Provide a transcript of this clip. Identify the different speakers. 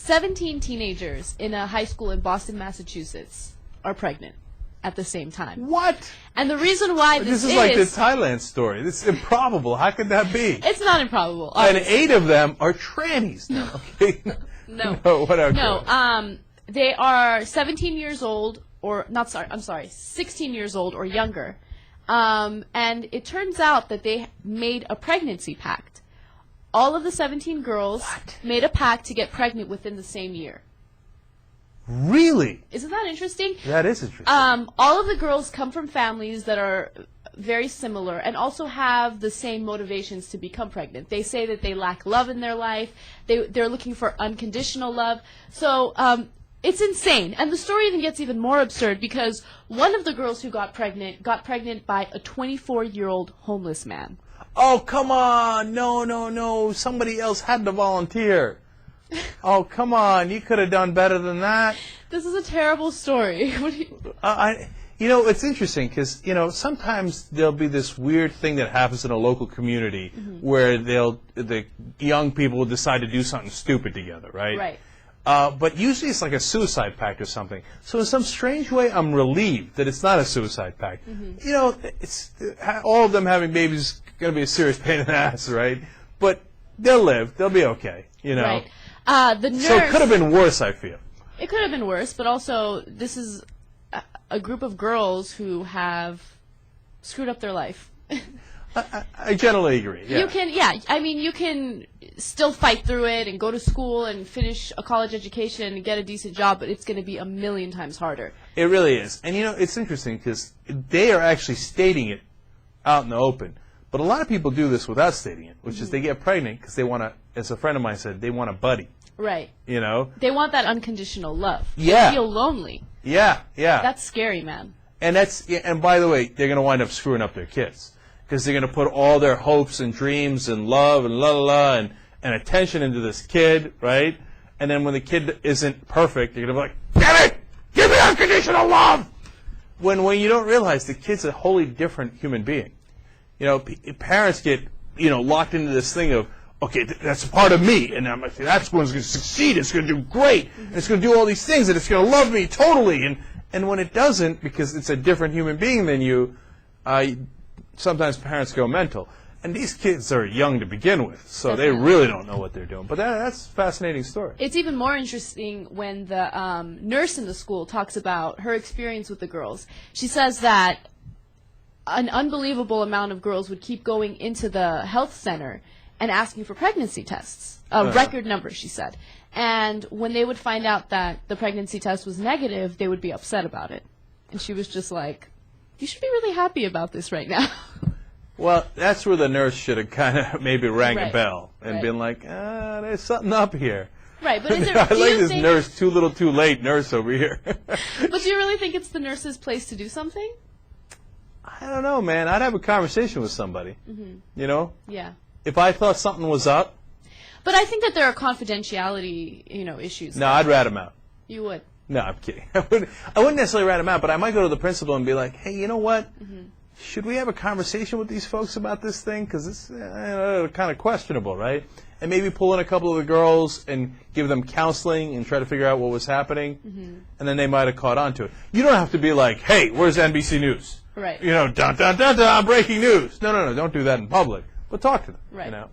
Speaker 1: 17 teenagers in a high school in Boston, Massachusetts are pregnant at the same time.
Speaker 2: What?
Speaker 1: And the reason why
Speaker 2: this is like the Thailand story. This is improbable. How could that be?
Speaker 1: It's not improbable.
Speaker 2: And 8 of them are trannies now. Okay.
Speaker 1: No.
Speaker 2: No, whatever.
Speaker 1: No. They are 17 years old, or not. Sorry, I'm sorry, 16 years old or younger. And it turns out that they made a pregnancy pact. All of the 17 girls made a pact to get pregnant within the same year.
Speaker 2: Really?
Speaker 1: Isn't that interesting?
Speaker 2: That is interesting.
Speaker 1: All of the girls come from families that are very similar and also have the same motivations to become pregnant. They say that they lack love in their life. They're looking for unconditional love. So it's insane. And the story even gets even more absurd because one of the girls who got pregnant by a 24-year-old homeless man.
Speaker 2: Oh, come on. No, no, no. Somebody else had to volunteer. Oh, come on. You could have done better than that.
Speaker 1: This is a terrible story. What do you...
Speaker 2: You know, it's interesting because, you know, sometimes there'll be this weird thing that happens in a local community where the young people will decide to do something stupid together, right?
Speaker 1: Right.
Speaker 2: But usually it's like a suicide pact or something. So in some strange way, I'm relieved that it's not a suicide pact. You know, it's all of them having babies is going to be a serious pain in the ass, right? But they'll live. They'll be okay, you know.
Speaker 1: Right. The nurse...
Speaker 2: So it could have been worse, I feel.
Speaker 1: It could have been worse, but also this is a group of girls who have screwed up their life.
Speaker 2: I generally agree. Yeah.
Speaker 1: You can still fight through it and go to school and finish a college education and get a decent job, but it's going to be a million times harder.
Speaker 2: It really is. And, you know, it's interesting because they are actually stating it out in the open. But a lot of people do this without stating it, which is they get pregnant because they want to, as a friend of mine said, they want a buddy.
Speaker 1: Right.
Speaker 2: You know?
Speaker 1: They want that unconditional love.
Speaker 2: Yeah.
Speaker 1: They feel lonely.
Speaker 2: Yeah, yeah.
Speaker 1: That's scary, man.
Speaker 2: And by the way, they're going to wind up screwing up their kids because they're going to put all their hopes and dreams and love and and attention into this kid, right? And then when the kid isn't perfect, they're going to be like, "Damn it! Give me unconditional love!" When you don't realize the kid's a wholly different human being. You know, parents get, you know, locked into this thing of, okay, that's a part of me, and I'm like, that's what's going to succeed. It's going to do great, and it's going to do all these things, and it's going to love me totally. And when it doesn't, because it's a different human being than you, sometimes parents go mental. And these kids are young to begin with, so they really don't know what they're doing. But that's a fascinating story.
Speaker 1: It's even more interesting when the nurse in the school talks about her experience with the girls. She says that an unbelievable amount of girls would keep going into the health center and asking for pregnancy tests. A record number, she said. And when they would find out that the pregnancy test was negative, they would be upset about it. And she was just like, you should be really happy about this right now.
Speaker 2: Well, that's where the nurse should have kind of maybe rang a bell and been like, there's something up here.
Speaker 1: Right, but is there,
Speaker 2: I like this nurse, too little too late nurse over here.
Speaker 1: But do you really think it's the nurse's place to do something?
Speaker 2: I don't know, man. I'd have a conversation with somebody, you know?
Speaker 1: Yeah.
Speaker 2: If I thought something was up.
Speaker 1: But I think that there are confidentiality, you know, issues.
Speaker 2: No, I'd rat him out.
Speaker 1: You would?
Speaker 2: No, I'm kidding. I wouldn't necessarily rat him out, but I might go to the principal and be like, hey, you know what? Should we have a conversation with these folks about this thing? Because it's kind of questionable, right? And maybe pull in a couple of the girls and give them counseling and try to figure out what was happening. And then they might have caught on to it. You don't have to be like, hey, where's NBC News?
Speaker 1: Right.
Speaker 2: You know, dun, dun, dun, dun, breaking news. No, don't do that in public. But talk to them, you know.